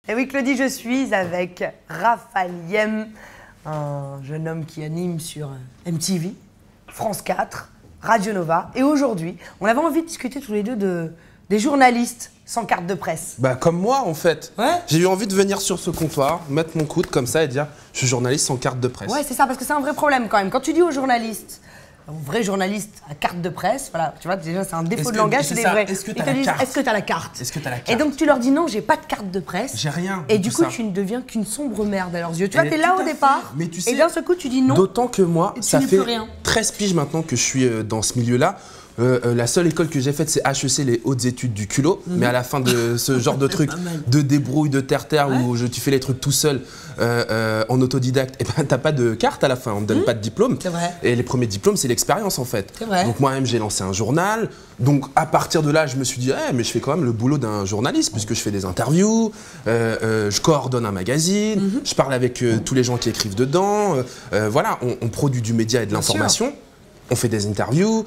Et oui, Claudie, je suis avec Raphaël Yem, un jeune homme qui anime sur MTV, France 4, Radio Nova. Et aujourd'hui, on avait envie de discuter tous les deux des journalistes sans carte de presse. Bah comme moi en fait. Ouais. J'ai eu envie de venir sur ce comptoir, mettre mon coude comme ça et dire je suis journaliste sans carte de presse. Ouais, c'est ça, parce que c'est un vrai problème quand même. Quand tu dis aux journalistes, un vrai journaliste à carte de presse, voilà, tu vois, déjà c'est un défaut de langage, c'est des vrais. Est-ce que Ils tu as te la disent, carte? est-ce que tu as la carte? Est-ce que tu as la carte? Et donc tu leur dis non, j'ai pas de carte de presse. J'ai rien. Et du coup, ça. tu ne deviens qu'une sombre merde à leurs yeux. Tu vois, Mais t'es là tout au à fait. départ, Mais tu sais, et d'un seul coup, tu dis non. D'autant que moi, et tu ça n'es fait plus rien. 13 piges maintenant que je suis dans ce milieu-là. La seule école que j'ai faite, c'est HEC, les hautes études du culot. Mais à la fin de ce genre de truc, de débrouille, de terre-terre, où tu fais les trucs tout seul en autodidacte, et ben t'as pas de carte à la fin, on ne donne pas de diplôme. C'est vrai. Et les premiers diplômes, c'est l'expérience en fait. C'est vrai. Donc moi-même, j'ai lancé un journal. Donc à partir de là, je me suis dit, mais je fais quand même le boulot d'un journaliste, puisque je fais des interviews, je coordonne un magazine, je parle avec tous les gens qui écrivent dedans. Voilà, on produit du média et de l'information. On fait des interviews,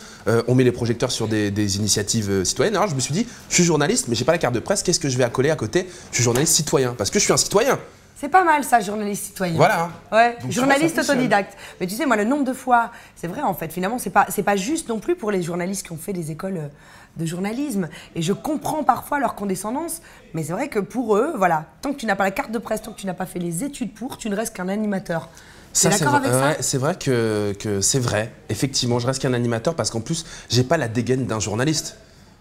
on met les projecteurs sur des initiatives citoyennes. Alors je me suis dit, je suis journaliste, mais j'ai pas la carte de presse, qu'est-ce que je vais accoler à côté? Je suis journaliste citoyen, parce que je suis un citoyen. C'est pas mal ça, journaliste citoyen. Voilà. Ouais, Donc, journaliste ça fonctionne. autodidacte. Mais tu sais, moi, le nombre de fois, c'est vrai en fait, finalement, c'est pas juste non plus pour les journalistes qui ont fait des écoles de journalisme. Et je comprends parfois leur condescendance, mais c'est vrai que pour eux, voilà, tant que tu n'as pas la carte de presse, tant que tu n'as pas fait les études pour, tu ne restes qu'un animateur. Tu es d'accord avec ça? Ouais, c'est vrai que c'est vrai. Effectivement, je reste qu'un animateur parce qu'en plus, j'ai pas la dégaine d'un journaliste.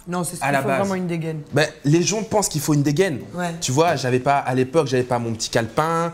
Non, c'est ce À qu'il la faut base. vraiment une dégaine. Ben, les gens pensent qu'il faut une dégaine. Ouais. Tu vois, à l'époque, j'avais pas mon petit calepin,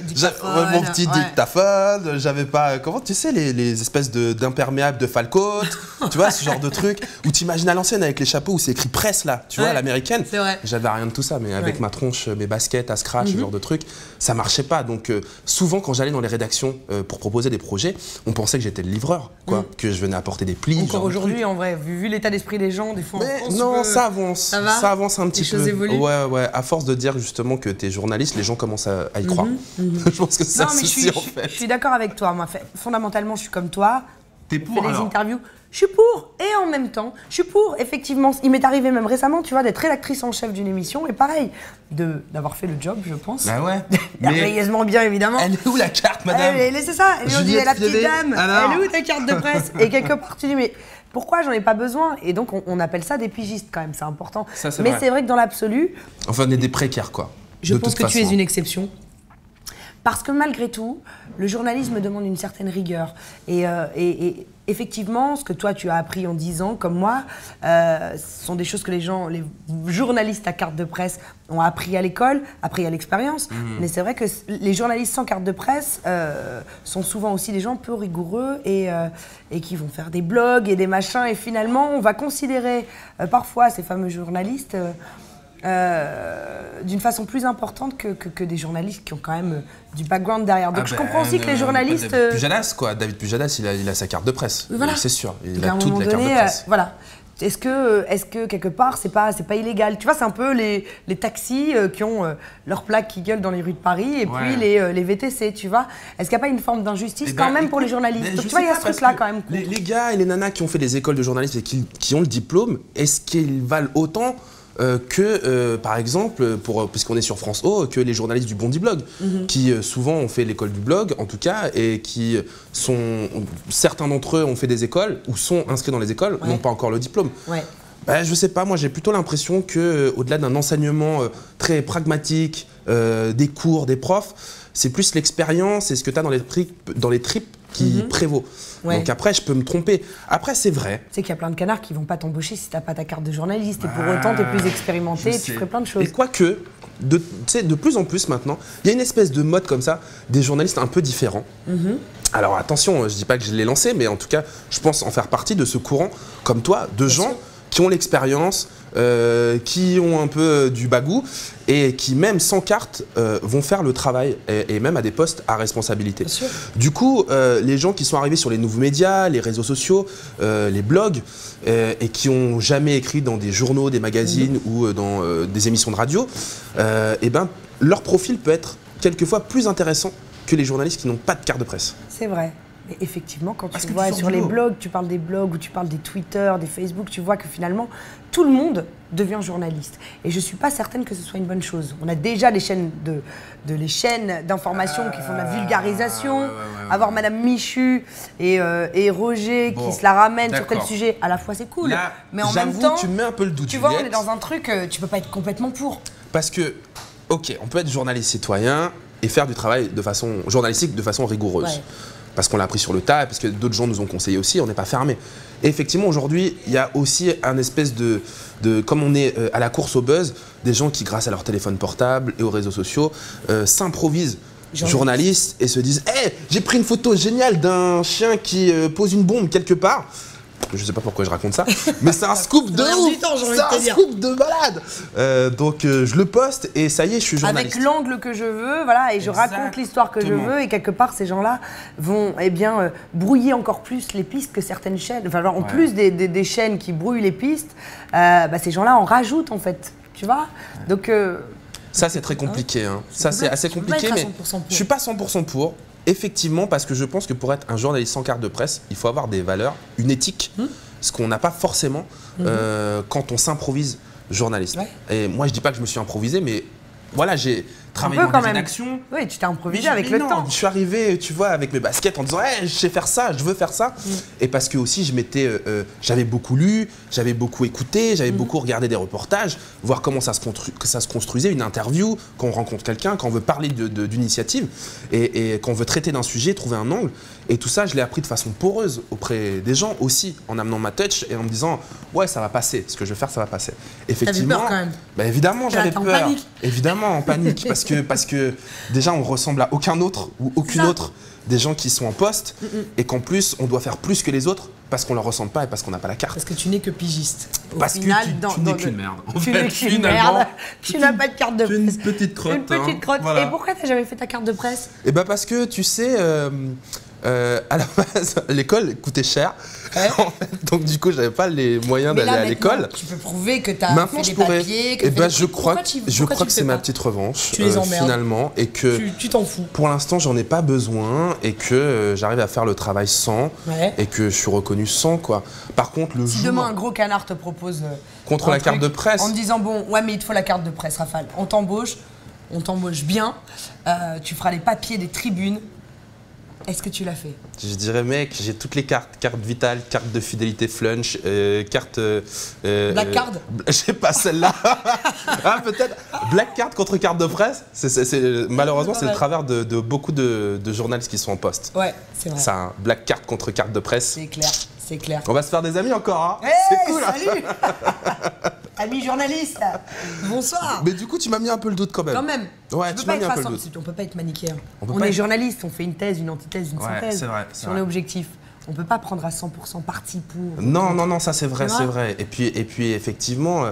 dictaphone, mon petit ouais. dictaphone, j'avais pas, comment tu sais, les espèces d'imperméables de Falcotte, tu vois, ce genre de truc. Ou t'imagines à l'ancienne avec les chapeaux où c'est écrit presse là, tu vois, Ouais, à l'américaine. c'est vrai. J'avais rien de tout ça, mais avec ma tronche, mes baskets à scratch, ce genre de truc, ça marchait pas. Donc souvent, quand j'allais dans les rédactions pour proposer des projets, on pensait que j'étais le livreur, quoi, que je venais apporter des plis. Encore genre de aujourd'hui, trucs. en vrai, vu l'état d'esprit des gens, des fois Mais en France, non, tu peux- ça avance. Ça va Ça avance un petit Les peu. choses évoluent. Ouais. À force de dire justement que t'es journaliste, les gens commencent à y croire. Je pense que c'est ça Non, le mais souci en fait. je suis d'accord avec toi. Moi, fondamentalement, je suis comme toi. T'es Je fais des interviews. Je suis pour. Et en même temps, je suis pour. Effectivement, il m'est arrivé même récemment, tu vois, d'être rédactrice en chef d'une émission. Et pareil, d'avoir fait le job, je pense. Bah ouais. Merveilleusement bien, évidemment. Elle est où la carte, madame? C'est ça. Et on dit, Juliette la petite Fiadet, dame, alors elle est où ta carte de presse? Et quelque part, tu dis, mais pourquoi j'en ai pas besoin? Et donc, on appelle ça des pigistes quand même, c'est important. Ça, c'est mais vrai. c'est vrai que dans l'absolu, Enfin, on est des précaires, quoi. je De pense toute que tu es façon. une exception. Parce que malgré tout, le journalisme demande une certaine rigueur. Et effectivement, ce que toi tu as appris en 10 ans, comme moi, ce sont des choses que les journalistes à carte de presse ont appris à l'école, appris à l'expérience. Mais c'est vrai que les journalistes sans carte de presse sont souvent aussi des gens peu rigoureux et qui vont faire des blogs et des machins. Et finalement, on va considérer parfois ces fameux journalistes d'une façon plus importante que des journalistes qui ont quand même du background derrière. Donc je comprends aussi que les journalistes... David Pujadas, quoi. David Pujadas, il a sa carte de presse. Voilà. C'est sûr. Il à a un toute moment la carte donné, de presse. voilà. Est-ce que quelque part c'est pas illégal? Tu vois, c'est un peu les taxis qui ont leurs plaques qui gueulent dans les rues de Paris et puis les VTC, tu vois. Est-ce qu'il n'y a pas une forme d'injustice quand même pour les journalistes? Donc, tu vois, il y a ce truc-là quand même. Les gars et les nanas qui ont fait des écoles de journalisme et qui ont le diplôme, est-ce qu'ils valent autant que, par exemple, puisqu'on est sur France O, que les journalistes du Bondi Blog, qui souvent ont fait l'école du blog, en tout cas, et qui certains d'entre eux ont fait des écoles, ou sont inscrits dans les écoles, n'ont pas encore le diplôme. Ouais. Je sais pas, moi j'ai plutôt l'impression que au-delà d'un enseignement très pragmatique, des cours, des profs, c'est plus l'expérience et ce que tu as dans les tripes qui prévaut. Ouais. Donc après, je peux me tromper. Après, c'est vrai. Tu sais qu'il y a plein de canards qui vont pas t'embaucher si t'as pas ta carte de journaliste et pour autant t'es plus expérimenté et tu ferais plein de choses. Et quoique, tu sais, de plus en plus maintenant, il y a une espèce de mode comme ça, des journalistes un peu différents. Alors attention, je dis pas que je l'ai lancé, mais en tout cas, je pense en faire partie de ce courant, comme toi, de gens qui ont l'expérience, qui ont un peu du bagou et qui, même sans carte, vont faire le travail et même à des postes à responsabilité. Bien sûr. Du coup, les gens qui sont arrivés sur les nouveaux médias, les réseaux sociaux, les blogs, et qui n'ont jamais écrit dans des journaux, des magazines ou dans des émissions de radio, et ben, leur profil peut être quelquefois plus intéressant que les journalistes qui n'ont pas de carte de presse. C'est vrai. Mais effectivement, quand Parce tu que vois tu sors sur du les lot. blogs, tu parles des blogs ou tu parles des Twitter, des Facebook, tu vois que finalement, tout le monde deviens journaliste. Et je ne suis pas certaine que ce soit une bonne chose. On a déjà les chaînes les chaînes d'information qui font de la vulgarisation. Avoir Madame Michu et Roger qui se la ramènent sur tel sujet, à la fois c'est cool. Là, mais en même temps, tu mets un peu le doute. Tu vois, on est dans un truc, tu peux pas être complètement pour. Parce que, ok, on peut être journaliste citoyen et faire du travail journalistique de façon rigoureuse. Ouais. Parce qu'on l'a appris sur le tas, et parce que d'autres gens nous ont conseillé aussi, on n'est pas fermé. Et effectivement, aujourd'hui, il y a aussi un espèce de comme on est à la course au buzz, des gens qui, grâce à leur téléphone portable et aux réseaux sociaux, s'improvisent journalistes et se disent « Hey, j'ai pris une photo géniale d'un chien qui pose une bombe quelque part ». Je sais pas pourquoi je raconte ça, mais c'est un scoop de ouf, c'est un scoop de malade. Donc je le poste et ça y est, je suis journaliste. Avec l'angle que je veux, voilà, et je raconte l'histoire que je veux, et quelque part ces gens-là vont brouiller encore plus les pistes que certaines chaînes. Enfin, en plus des chaînes qui brouillent les pistes, ces gens-là en rajoutent en fait, tu vois. Donc ça c'est très compliqué, hein. Ça c'est assez compliqué, mais je suis pas 100% pour. Effectivement, parce que je pense que pour être un journaliste sans carte de presse, il faut avoir des valeurs, une éthique, ce qu'on n'a pas forcément quand on s'improvise journaliste. Ouais. Et moi, je dis pas que je me suis improvisé, mais voilà, j'ai travaillé dans des rédactions. Oui, tu t'es improvisé avec le temps. Je suis arrivé, tu vois, avec mes baskets en disant hey, je sais faire ça, je veux faire ça. Et parce que aussi, j'avais beaucoup lu, j'avais beaucoup écouté, j'avais beaucoup regardé des reportages, voir comment ça se construisait, une interview, quand on rencontre quelqu'un, quand on veut parler d'initiative et quand on veut traiter d'un sujet, trouver un angle. Et tout ça, je l'ai appris de façon poreuse auprès des gens aussi, en amenant ma touch et en me disant ouais, ça va passer, ce que je vais faire, ça va passer. Effectivement, t'avais peur quand même. Bah, évidemment, j'avais peur. En panique. Évidemment, en panique. Parce que déjà, on ressemble à aucun autre ou aucune autre des gens qui sont en poste et qu'en plus, on doit faire plus que les autres parce qu'on ne leur ressemble pas et parce qu'on n'a pas la carte. Parce que tu n'es que pigiste. Parce que tu n'es qu'une merde. Tu n'es qu'une merde. Tu n'as pas de carte de presse. Une petite crotte. Une petite crotte. Voilà. Et pourquoi tu n'as jamais fait ta carte de presse? Eh bien parce que, tu sais, à la base, l'école coûtait cher. Ouais. Donc du coup, j'avais pas les moyens d'aller à l'école. Tu peux prouver que tu as fait des papiers. Et ben je crois que c'est ma petite revanche finalement et que tu t'en fous. Pour l'instant, j'en ai pas besoin et que j'arrive à faire le travail sans et que je suis reconnu sans quoi. Par contre, si demain un gros canard te propose contre la carte de presse en me disant bon, ouais mais il te faut la carte de presse, Rafale. On t'embauche bien. Tu feras les papiers des tribunes. Est-ce que tu l'as fait? Je dirais, mec, j'ai toutes les cartes. Carte vitale, carte de fidélité flunch, carte... Black card? Je sais pas, celle-là. Ah, peut-être. Black card contre carte de presse, malheureusement, c'est le travers de beaucoup de journalistes qui sont en poste. Ouais, c'est vrai. Ça, black card contre carte de presse. C'est clair, c'est clair. On va se faire des amis encore, hein. Hey, c'est cool. Salut. Amis journalistes, bonsoir. Mais du coup, tu m'as mis un peu le doute quand même. Quand même. Ouais, tu m'as mis un peu le doute. On peut pas être manichéen. On est journaliste, on fait une thèse, une antithèse, une synthèse. C'est vrai. Si on est objectif. On peut pas prendre à 100% parti pour. Non, ça c'est vrai, c'est vrai. Et puis effectivement,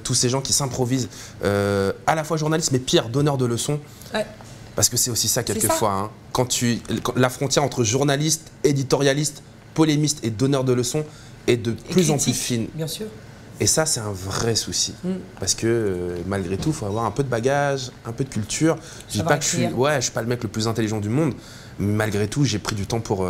tous ces gens qui s'improvisent, à la fois journalistes, mais pire, donneurs de leçons. Ouais. Parce que c'est aussi ça quelquefois. Hein. Quand la frontière entre journaliste, éditorialiste, polémiste et donneur de leçons est de plus en plus fine. Bien sûr. Et ça, c'est un vrai souci. Parce que malgré tout, il faut avoir un peu de bagage, un peu de culture. Je dis pas que je suis pas le mec le plus intelligent du monde, mais malgré tout, j'ai pris du temps pour...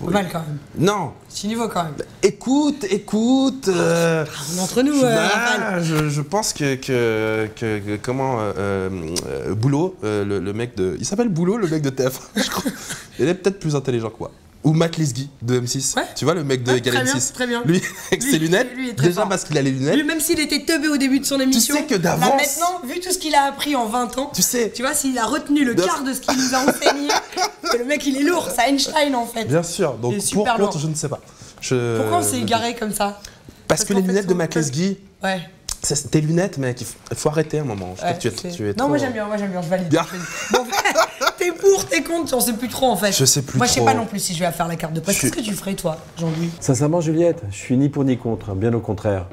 mal quand même. Non. Petit niveau quand même. Écoute. On est entre nous, je pense que comment Boulot, le mec de... Il s'appelle Boulot, le mec de TF1, je crois. Il est peut-être plus intelligent que moi. Ou Matt Lesguy de M6. Ouais. Tu vois le mec de Égal M6. Très bien. Lui, avec ses lunettes. Lui est très déjà fort. Parce qu'il a les lunettes. Lui, même s'il était teubé au début de son émission. Tu sais que d'avance. Là, maintenant, vu tout ce qu'il a appris en 20 ans. Tu vois, s'il a retenu le quart de ce qu'il nous a enseigné. Le mec, il est lourd. C'est Einstein en fait. Bien sûr. Donc pour contre, je ne sais pas. Pourquoi on s'est égaré comme ça? Parce que les lunettes de Matt Lesguy. Ouais. C'est tes lunettes, mec, il faut arrêter un moment. Je trouve que tu es non, trop... moi j'aime bien, je valide. Bon, t'es pour, t'es contre, on sait plus trop en fait. Je sais plus moi, trop. je sais pas non plus si je vais faire la carte de presse. Qu'est-ce que tu ferais toi, Jean-Louis? Sincèrement, Juliette, je suis ni pour ni contre, bien au contraire.